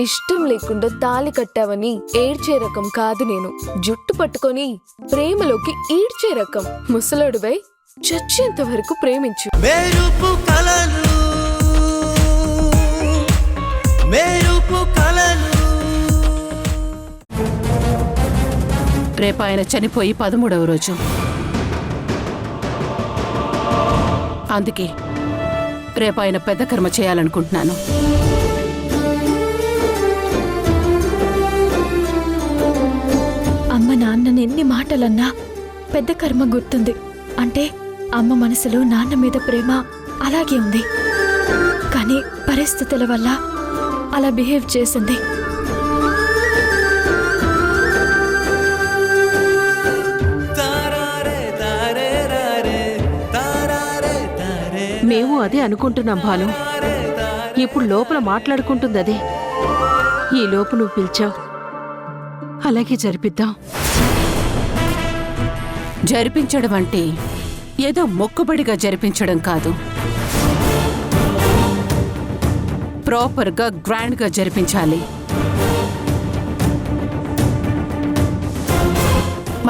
ఇష్టం లేకుండా తాళి కట్టావని ఏడ్చే రకం కాదు నేను. జుట్టు పట్టుకొని ప్రేమలోకి ఈడ్చే రకం. ముసలాడువై చచ్చేంత వరకు ప్రేమించు. రేపు ఆయన చనిపోయి 13వ రోజు. అందుకే రేపు ఆయన పెద్ద కర్మ చేయాలనుకుంటున్నాను. అమ్మ నాన్నని ఎన్ని మాటలన్నా పెద్ద కర్మ గుర్తుంది. అంటే అమ్మ మనసులో నాన్న మీద ప్రేమ అలాగే ఉంది, కానీ పరిస్థితుల వల్ల అలా బిహేవ్ చేసింది. మేము అదే అనుకుంటున్నాం భాను. ఇప్పుడు లోపల మాట్లాడుకుంటుంది అదే. ఈ లోపు నువ్వు పిలిచావు, అలాగే జరిపిద్దాం. జరిపించడం అంటే ఏదో మొక్కుబడిగా జరిపించడం కాదు, ప్రాపర్గా గ్రాండ్గా జరిపించాలి.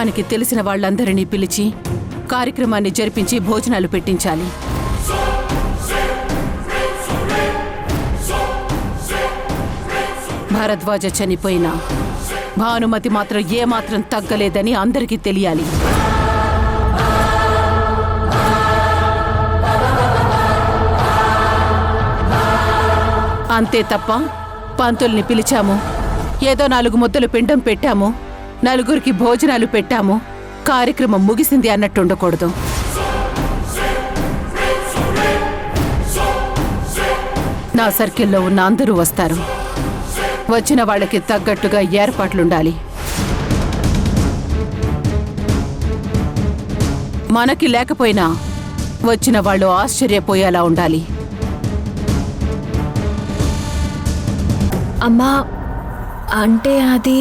మనకి తెలిసిన వాళ్ళందరినీ పిలిచి కార్యక్రమాన్ని జరిపించి భోజనాలు పెట్టించాలి. భరద్వాజ చనిపోయినా భానుమతి మాత్రం ఏమాత్రం తగ్గలేదని అందరికీ తెలియాలి. అంతే తప్ప పంతుల్ని పిలిచాము, ఏదో 4 ముద్దలు పిండం పెట్టాము, నలుగురికి భోజనాలు పెట్టాము, కార్యక్రమం ముగిసింది అన్నట్టు ఉండకూడదు. నా సర్కిల్లో ఉన్న అందరూ వస్తారు. వచ్చిన వాళ్ళకి తగ్గట్టుగా ఏర్పాట్లుండాలి. మనకి లేకపోయినా వచ్చిన వాళ్ళు ఆశ్చర్యపోయేలా ఉండాలి. అమ్మా అంటే అది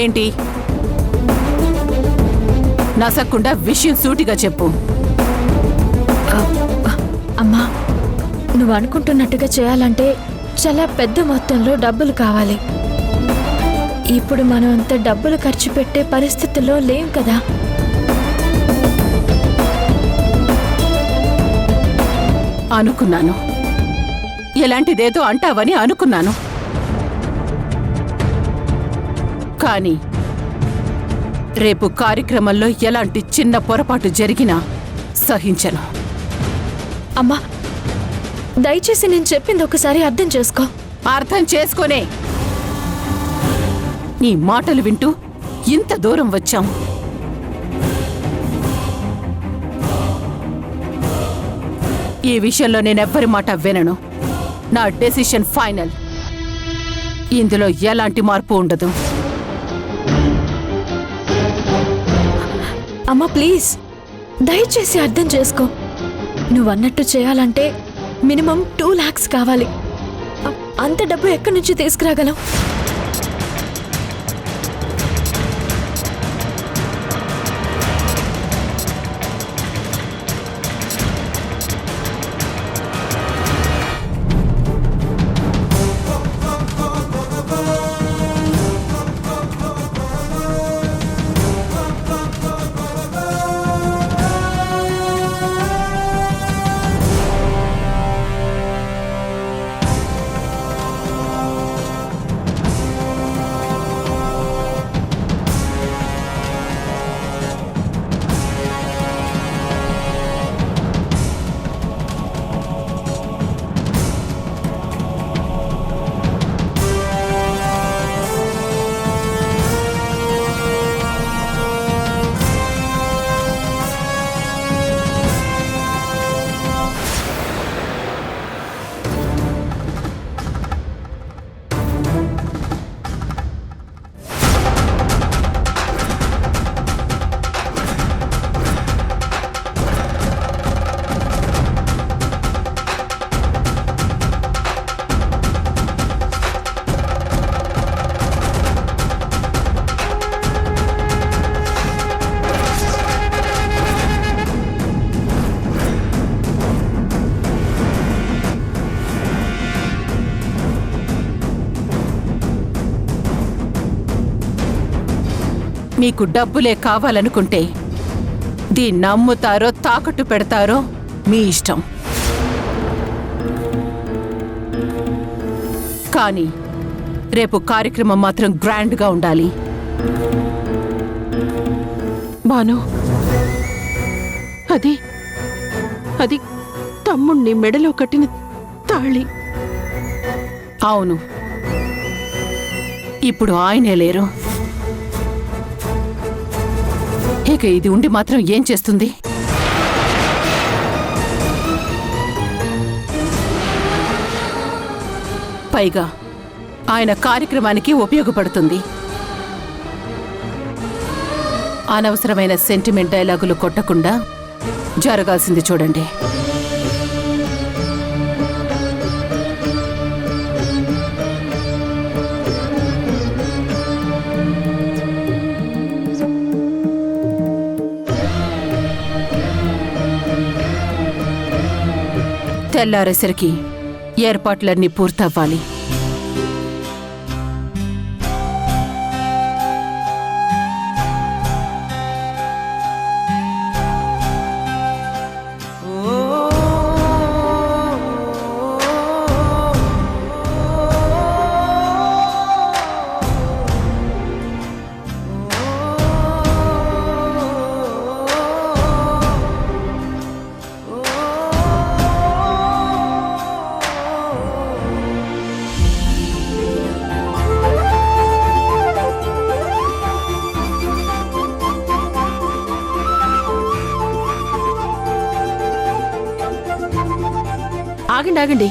ఏంటి? నసక్కుండా విషయం సూటిగా చెప్పు. అమ్మా, నువ్వు అనుకుంటున్నట్టుగా చేయాలంటే చాలా పెద్ద మొత్తంలో డబ్బులు కావాలి. ఇప్పుడు మనం అంత డబ్బులు ఖర్చు పెట్టే పరిస్థితుల్లో లేం కదా. అనుకున్నాను, ఎలాంటిదేదో అంటావని అనుకున్నాను. కానీ రేపు కార్యక్రమంలో ఎలాంటి చిన్న పొరపాటు జరిగినా సహించను. అమ్మా, దయచేసి నేను చెప్పింది ఒకసారి అర్థం చేసుకో. అర్థం చేసుకోనే నీ మాటలు వింటూ ఇంత దూరం వచ్చాం. ఈ విషయంలో నేనెవ్వరి మాట వినను. నా డెసిషన్ ఫైనల్. ఇందులో ఎలాంటి మార్పు ఉండదు. అమ్మా ప్లీజ్, దయచేసి అర్థం చేసుకో. నువ్వన్నట్టు చేయాలంటే మినిమం 2 lakhs కావాలి. అంత డబ్బు ఎక్కడి నుంచి తీసుకురాగలం? మీకు డబ్బులే కావాలనుకుంటే దీన్ని అమ్ముతారో తాకట్టు పెడతారో మీ ఇష్టం. కానీ రేపు కార్యక్రమం మాత్రం గ్రాండ్గా ఉండాలి. బాను, అది అది తమ్ముణ్ణి మెడలో కట్టిన తాళి. అవును, ఇప్పుడు ఆయనే లేరు. ఇక ఇది ఉండి మాత్రం ఏం చేస్తుంది? పైగా ఆయన కార్యక్రమానికి ఉపయోగపడుతుంది. అనవసరమైన సెంటిమెంట్ డైలాగులు కొట్టకుండా జరగాల్సింది చూడండి. తెల్లారేసరికి ఏర్పాట్లన్నీ పూర్తవ్వాలి. ఆగండి ఆగండి.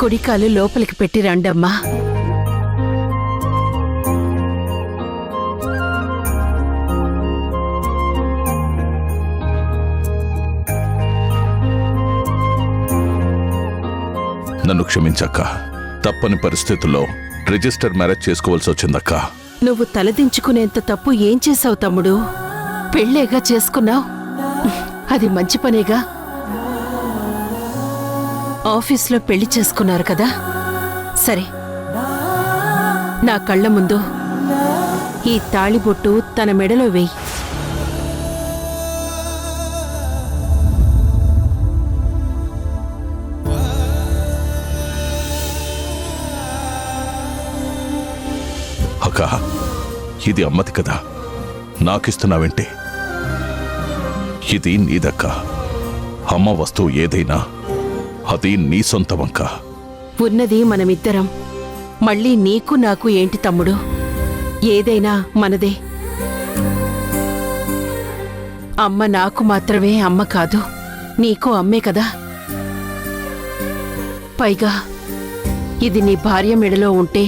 కుడికాలు లోపలికి పెట్టి రండమ్మా. నన్ను క్షమించక్క. తప్పని పరిస్థితుల్లో రిజిస్టర్ మ్యారేజ్ చేసుకోవాల్సి వచ్చిందక్క. నువ్వు తలదించుకునేంత తప్పు ఏం చేసావు తమ్ముడు? పెళ్ళేగా చేసుకున్నావు, అది మంచి పనేగా. ఆఫీస్లో పెళ్లి చేసుకున్నారు కదా, సరే. నా కళ్ళ ముందు ఈ తాళిబొట్టు తన మెడలో వేయి. అక్క, ఇది అమ్మది కదా, నాకిస్తున్నావేంటి? ఇది నీదక్క. అమ్మ వస్తువు ఏదైనా అది నీ సొంతమంక. ఉన్నది మనమిద్దరం. మళ్ళీ నీకు నాకు ఏంటి తమ్ముడు? ఏదైనా మనదే. అమ్మ నాకు మాత్రమే అమ్మ కాదు, నీకు అమ్మే కదా. పైగా ఇది నీ భార్య మెడలో ఉంటే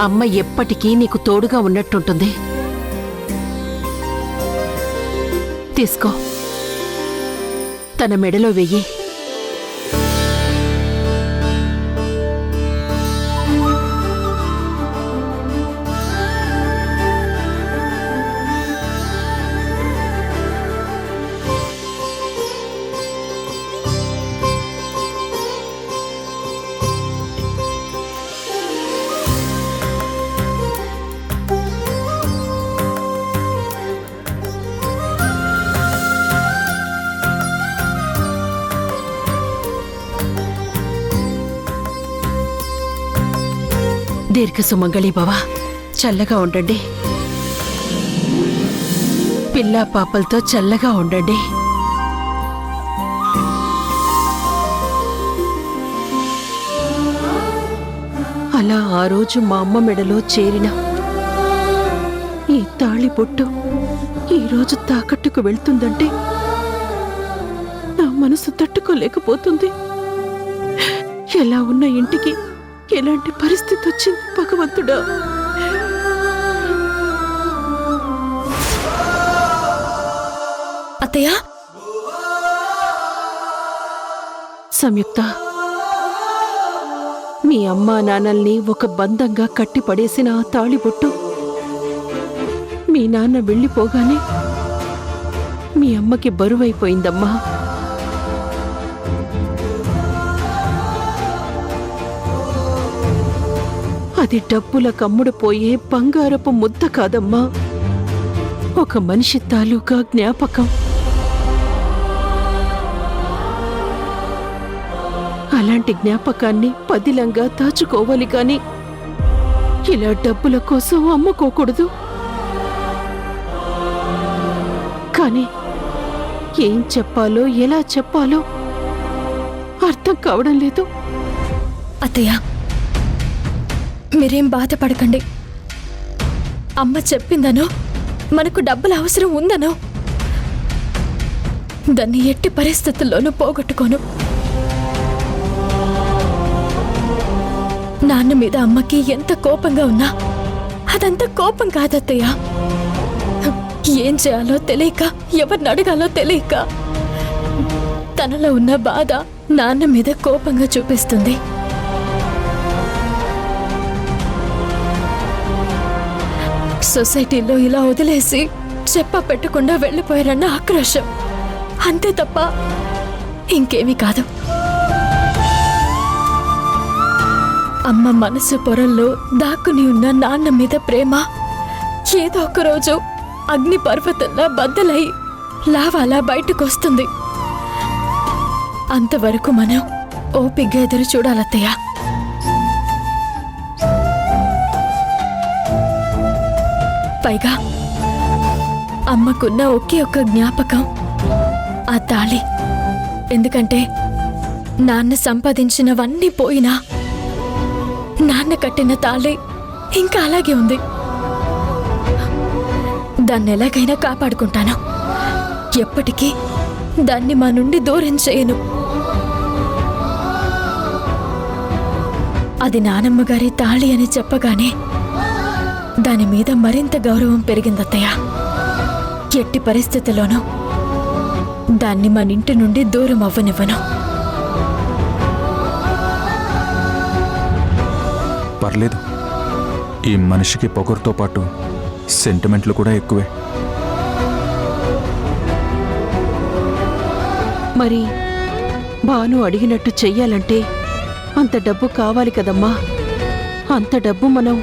అమ్మ ఎప్పటికీ నీకు తోడుగా ఉన్నట్టుంటుంది. తీసుకో, తన మెడలో వెయ్యి. దీర్ఘ సుమంగళి భవ, చల్లగా ఉండండి. పిల్లా పాపలతో చల్లగా ఉండండి. అలా ఆ రోజు మా అమ్మ మెడలో చేరిన ఈ తాళిబొట్టు ఈరోజు తాకట్టుకు వెళ్తుందంటే నా మనసు తట్టుకోలేకపోతుంది. ఎలా ఉన్న ఇంటికి ఎలాంటి పరిస్థితి వచ్చింది భగవంతుడా? అత్తయ్య సంయుక్త, మీ అమ్మా నాన్నల్ని ఒక బంధంగా కట్టి పడేసిన ఆ తాళిబొట్టు మీ నాన్న వెళ్ళిపోగానే మీ అమ్మకి బరువైపోయిందమ్మా. అది డబ్బుల కమ్ముడు పోయే బంగారపు ముద్ద కాదమ్మా, ఒక మనిషి తాలూకా జ్ఞాపకం. అలాంటి జ్ఞాపకాన్ని పదిలంగా దాచుకోవాలి కాని ఇలా డబ్బుల కోసం అమ్ముకోకూడదు. కానీ ఏం చెప్పాలో ఎలా చెప్పాలో అర్థం కావడం లేదు. అత్తయ్య మీరేం బాధపడకండి. అమ్మ చెప్పిందనో మనకు డబ్బుల అవసరం ఉందనో దాన్ని ఎట్టి పరిస్థితుల్లోనూ పోగొట్టుకోను. నాన్న మీద అమ్మకి ఎంత కోపంగా ఉన్నా అదంతా కోపం కాదత్తయ్య. ఏం చేయాలో తెలియక, ఎవరిని అడగాలో తెలియక తనలో ఉన్న బాధ నాన్న మీద కోపంగా చూపిస్తుంది. సొసైటీలో ఇలా వదిలేసి చెప్ప పెట్టకుండా వెళ్ళిపోయారన్న ఆక్రోశం, అంతే తప్ప ఇంకేమీ కాదు. అమ్మ మనసు పొరల్లో దాక్కుని ఉన్న నాన్న మీద ప్రేమ ఏదో ఒకరోజు అగ్ని పర్వతంలా బద్దలై లావాలా బయటకొస్తుంది. అంతవరకు మనం ఓపిగ్గా ఎదురు చూడాలత్తయ్య. పైగా అమ్మకున్న ఒకే ఒక్క జ్ఞాపకం ఆ తాళి. ఎందుకంటే నాన్న సంపాదించినవన్నీ పోయినా నాన్న కట్టిన తాళి ఇంకా అలాగే ఉంది. దాన్ని ఎలాగైనా కాపాడుకుంటాను. ఎప్పటికీ దాన్ని మా నుండి దూరం చేయను. అది నానమ్మ గారి తాళి అని చెప్పగానే దాని మీద మరింత గౌరవం పెరిగిందత్తయ్య. ఎట్టి పరిస్థితుల్లోనూ దాన్ని మన ఇంటి నుండి దూరం అవ్వనివ్వను. పర్లేదు, ఈ మనిషికి పొగరుతో పాటు సెంటిమెంట్లు కూడా ఎక్కువే. మరి భాను అడిగినట్టు చెయ్యాలంటే అంత డబ్బు కావాలి కదమ్మా. అంత డబ్బు మనం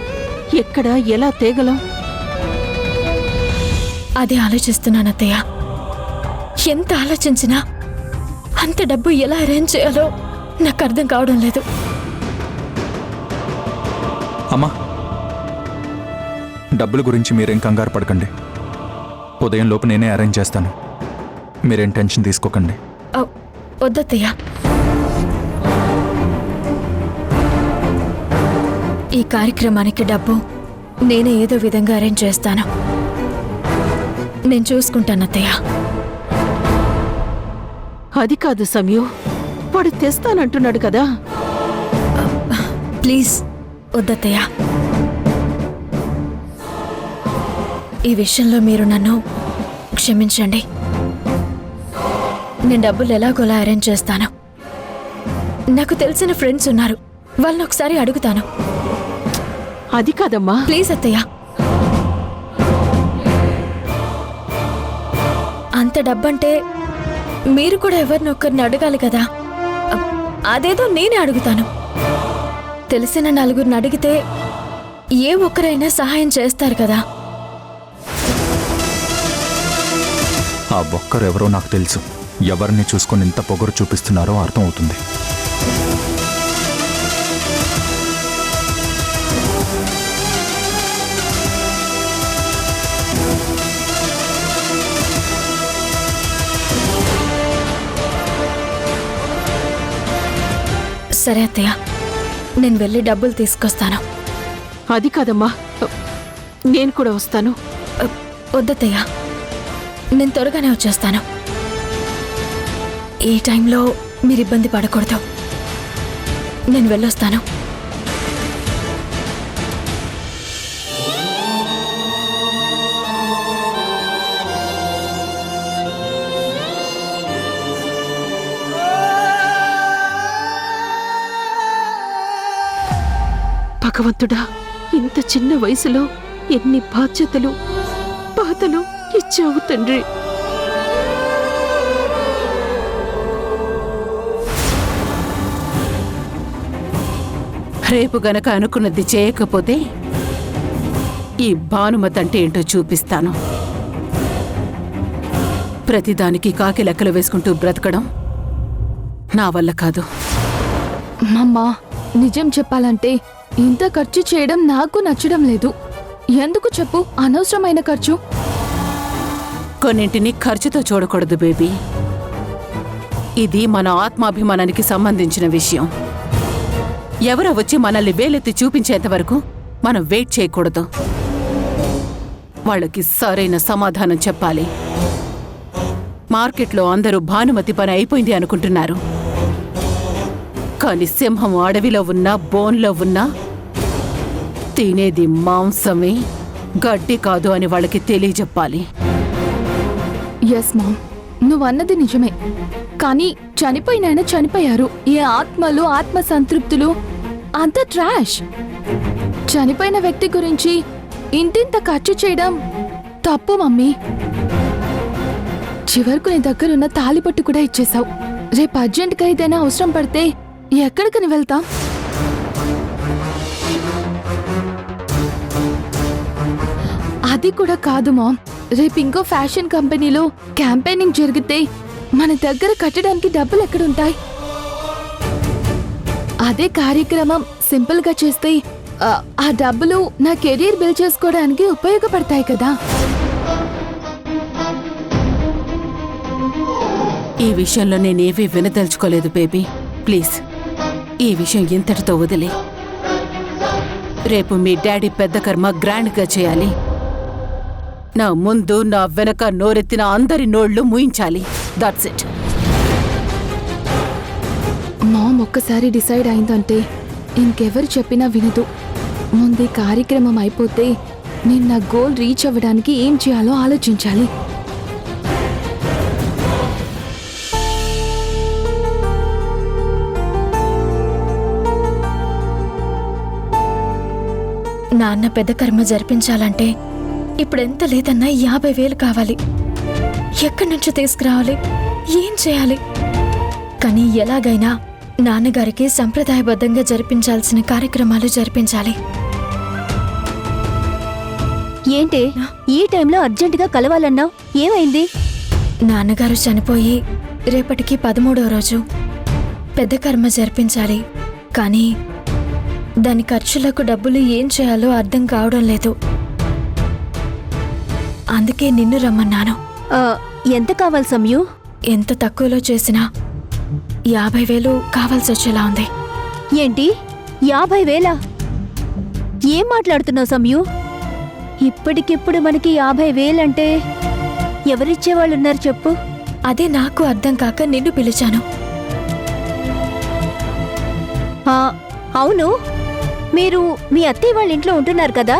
ఎక్కడ ఎలా తేగలం? అదే ఆలోచిస్తున్నానత్తయ్య. ఎంత ఆలోచించినా అంత డబ్బు ఎలా అరేంజ్ చేయాలో నాకు అర్థం కావడం లేదు. అమ్మా, డబ్బుల గురించి మీరేం కంగారు పడకండి. ఉదయం లోపు నేనే అరేంజ్ చేస్తాను. మీరేం టెన్షన్ తీసుకోకండి. వద్దత్తయ్య, ఈ కార్యక్రమానికి డబ్బు నేనే ఏదో విధంగా అరేంజ్ చేస్తాను. నేను చూసుకుంటానత్తయ్య. అది కాదు సమయు, వాడు తెస్తానంటున్నాడు కదా. ప్లీజ్ వద్దత్తయ్య. ఈ విషయంలో మీరు నన్ను క్షమించండి. నేను డబ్బులు ఎలాగోలా అరేంజ్ చేస్తాను. నాకు తెలిసిన ఫ్రెండ్స్ ఉన్నారు, వాళ్ళని ఒకసారి అడుగుతాను. అది కాదమ్మా. ప్లీజ్ అత్తయ్య. అంత డబ్బంటే మీరు కూడా ఎవరినొక్కరిని అడగాలి కదా. అదేదో నేనే అడుగుతాను. తెలిసిన నలుగురిని అడిగితే ఏ ఒక్కరైనా సహాయం చేస్తారు కదా. ఆ ఒక్కరెవరో నాకు తెలుసు. ఎవరిని చూసుకొని ఇంత పొగరు చూపిస్తున్నారో అర్థం అవుతుంది. సరే అత్తయ్య, నేను వెళ్ళి డబ్బులు తీసుకొస్తాను. అది కాదమ్మా, నేను కూడా వస్తాను. వద్దత్తయ్య, నేను త్వరగానే వచ్చేస్తాను. ఈ టైంలో మీరు ఇబ్బంది పడకూడదు. నేను వెళ్ళొస్తాను. భగవంతుడా, ఇంత చిన్న వయసులో ఎన్ని బాధ్యతలు బాధలు ఇచ్చావు తండ్రి. రేపు గనక అనుకున్నది చేయకపోతే ఈ భానుమతి అంటే ఏంటో చూపిస్తాను. ప్రతిదానికి కాకి లెక్కలు వేసుకుంటూ బ్రతకడం నా వల్ల కాదు. మమ్మా, నిజం చెప్పాలంటే ఇంత ఖర్చు చేయడం నాకు నచ్చడం లేదు. ఎందుకు చెప్పు, అనవసరమైన ఖర్చు. కొన్నింటిని ఖర్చుతో చూడకూడదు బేబీ. ఇది మన ఆత్మాభిమానానికి సంబంధించిన విషయం. ఎవరో వచ్చి మనల్ని వేలెత్తి చూపించేంత వరకు మనం వెయిట్ చేయకూడదు. వాళ్ళకి సరైన సమాధానం చెప్పాలి. మార్కెట్లో అందరూ భానుమతి పని అయిపోయింది అనుకుంటున్నారు. కాని సింహం అడవిలో ఉన్నా బోన్లో ఉన్నా తినేది మాంసమే, గడ్డి కాదు అని వాళ్ళకి తెలియజెప్పాలి. ఎస్ మామ్, నువ్వన్నది నిజమే. కానీ చనిపోయినాయన చనిపోయారు. ఏ ఆత్మలు, ఆత్మ సంతృప్తులు అంత ట్రాష్. చనిపోయిన వ్యక్తి గురించి ఇంతింత ఖర్చు చేయడం తప్పు మమ్మీ. చివరకు నీ దగ్గరున్న తాలిపట్టు కూడా ఇచ్చేశావు. రేపు అర్జెంట్గా ఏదైనా అవసరం పడితే ఎక్కడికని వెళ్తాం? అది కూడా కాదు మామ్. రేపు ఇంకో ఫ్యాషన్ కంపెనీలో క్యాంపెయినింగ్ జరిగితే మన దగ్గర కట్టడానికి డబ్బులు ఎక్కడుంటాయి? అదే కార్యక్రమం సింపుల్ గా చేస్తే ఆ డబ్బులు నా కెరీర్ బిల్డ్ చేసుకోవడానికి ఉపయోగపడతాయి కదా. ఈ విషయంలో నేనేవీ వినదలుచుకోలేదు బేబీ. ప్లీజ్ ఈ విషయం ఇంతటితో వదిలే. రేపు మీ డాడీ పెద్ద కర్మ గ్రాండ్గా చేయాలి. నా ముందు నా వెనక నోరెత్తిన అందరి నోళ్లు మూయించాలి. That's it. మామ్ ఒక్కసారి డిసైడ్ అయిందంటే ఇంకెవరు చెప్పినా వినదు. ముందు ఈ కార్యక్రమం అయిపోతే నేను నా గోల్ రీచ్ అవ్వడానికి ఏం చేయాలో ఆలోచించాలి. నాన్న పెద్ద కర్మ జరిపించాలంటే ఇప్పుడెంత లేదన్నా 50,000 కావాలి. ఎక్కడి నుంచో తీసుకురావాలి? ఏం చేయాలి? కానీ ఎలాగైనా నాన్నగారికి సంప్రదాయబద్ధంగా జరిపించాల్సిన కార్యక్రమాలు జరిపించాలి. ఏంటి ఈ టైంలో అర్జెంటుగా కలవాలన్నావు? ఏమైంది? నాన్నగారు చనిపోయి రేపటికి 13వ రోజు. పెద్ద కర్మ జరిపించాలి. కానీ దాని ఖర్చులకు డబ్బులు ఏం చేయాలో అర్థం కావడం లేదు. అందుకే నిన్ను రమ్మన్నాను. ఎంత కావాలి సమయు? ఎంత తక్కువలో చేసినా 50,000 కావాల్సి వచ్చేలా ఉంది. ఏంటి 50,000? ఏం మాట్లాడుతున్నావు సమయు? ఇప్పటికిప్పుడు మనకి 50,000 అంటే ఎవరిచ్చేవాళ్ళున్నారు చెప్పు? అదే నాకు అర్థం కాక నిన్ను పిలిచాను. అవును, మీరు మీ అత్తయ్య వాళ్ళ ఇంట్లో ఉంటున్నారు కదా,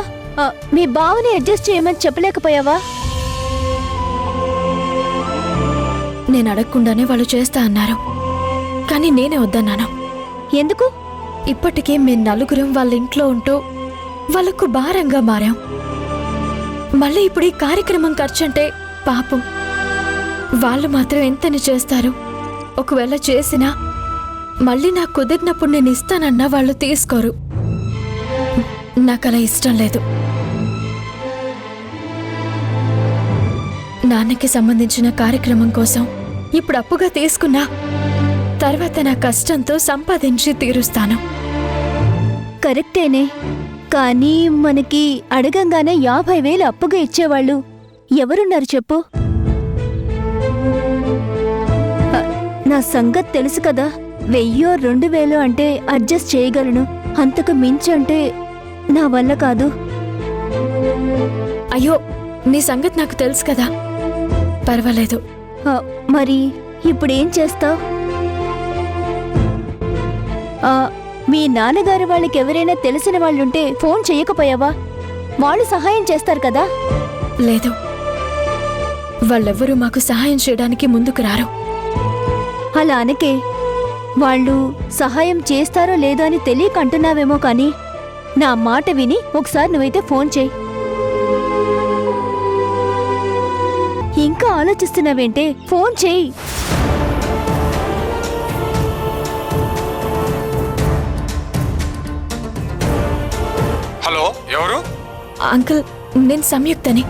మీ బావని అడ్జస్ట్ చేయమని చెప్పలేకపోయావా? నేను అడగకుండానే వాళ్ళు చేస్తా అన్నారు. కానీ నేనే వద్దన్నాను. ఎందుకు? ఇప్పటికే మేము నలుగురం వాళ్ళ ఇంట్లో ఉంటూ వాళ్ళకు భారంగా మారాం. మళ్ళీ ఇప్పుడు ఈ కార్యక్రమం ఖర్చంటే పాపం. వాళ్ళు మాత్రం ఎంతని చేస్తారు? ఒకవేళ చేసినా మళ్ళీ నాకు కుదిరినప్పుడు నేను ఇస్తానన్నా వాళ్ళు తీసుకోరు. నాకు అలా ఇష్టం లేదు. నాన్నకి సంబంధించిన కార్యక్రమం కోసం ఇప్పుడు అప్పుగా తీసుకున్నా తర్వాత నా కష్టంతో సంపాదించి తీరుస్తాను. కరెక్టేనే, కానీ మనకి అడగంగానే 50,000 అప్పుగా ఇచ్చేవాళ్ళు ఎవరున్నారు చెప్పు? నా సంగతి తెలుసు కదా. 1,000 2,000 అంటే అడ్జస్ట్ చేయగలను. అంతకు మించి అంటే నా వల్ల కాదు. అయ్యో, నీ సంగతి నాకు తెలుసు కదా. పర్వాలేదు. మరి ఇప్పుడేం చేస్తావు? మీ నాన్నగారు వాళ్ళకి ఎవరైనా తెలిసిన వాళ్ళుంటే ఫోన్ చెయ్యకపోయావా? వాళ్ళు సహాయం చేస్తారు కదా. లేదు, వాళ్ళెవ్వరూ మాకు సహాయం చేయడానికి ముందుకు రారు. అలా అనకే. వాళ్ళు సహాయం చేస్తారో లేదో అని తెలియక అంటున్నావేమో కానీ నా మాట విని ఒకసారి నువ్వైతే ఫోన్ చేయి. ఇంకా ఆలోచిస్తున్నావేంటే? ఫోన్ చేయి. హలో, ఎవరు? అంకుల్, నేను సంయుక్తని.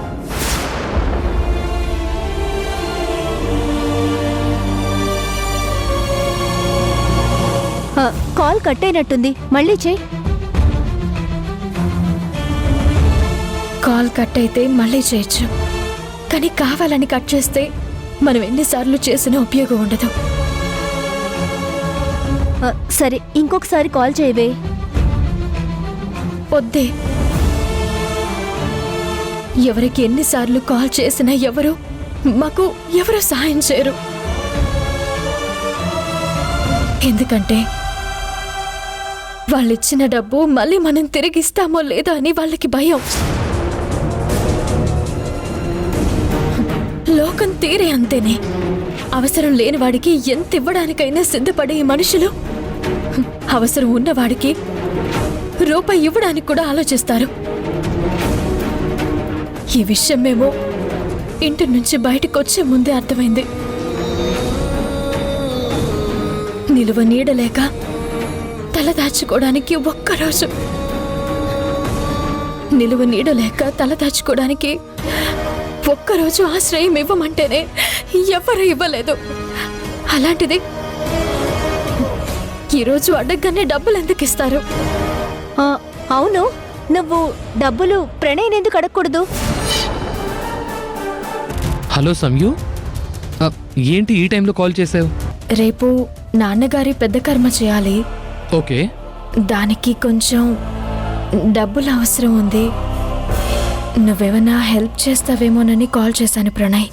కాల్ కట్ అయినట్టుంది, మళ్ళీ చేయి. కాల్ కట్ అయితే మళ్ళీ చేయొచ్చు, కానీ కావాలని కట్ చేస్తే మనం ఎన్నిసార్లు చేసినా ఉపయోగం ఉండదు. సరే, ఇంకొకసారి కాల్ చేయవే. వద్దే. ఎవరికి ఎన్నిసార్లు కాల్ చేసినా మాకు ఎవరు సహాయం చేయరు. ఎందుకంటే వాళ్ళిచ్చిన డబ్బు మళ్ళీ మనం తిరిగిస్తామో లేదో అని వాళ్ళకి భయం. లోకం తీరే అంతేనే. అవసరం లేని వాడికి ఎంత ఇవ్వడానికైనా సిద్ధపడే ఈ మనుషులు అవసరం ఉన్నవాడికి రూపాయి ఇవ్వడానికి కూడా ఆలోచిస్తారు. ఈ విషయం మేము ఇంటి నుంచి బయటకు వచ్చే ముందే అర్థమైంది. నిలువ నీడలేక తలదాచుకోవడానికి ఒక్కరోజు ఆశ్రయం ఇవ్వమంటేనే ఎవరు ఇవ్వలేదు. అలాంటిది ఈరోజు అడగగానే డబ్బులు ఎందుకు ఇస్తారు? అవును, నువ్వు డబ్బులు ప్రణయ్ని అడగకూడదు? హలో సంయు, ఏంటి ఈ టైంలో కాల్ చేసావు? రేపు నాన్నగారి పెద్ద కర్మ చేయాలి. ఓకే. దానికి కొంచెం డబ్బులు అవసరం ఉంది. నువ్వేమన్నా హెల్ప్ చేస్తావేమోనని కాల్ చేశాను ప్రణయ్.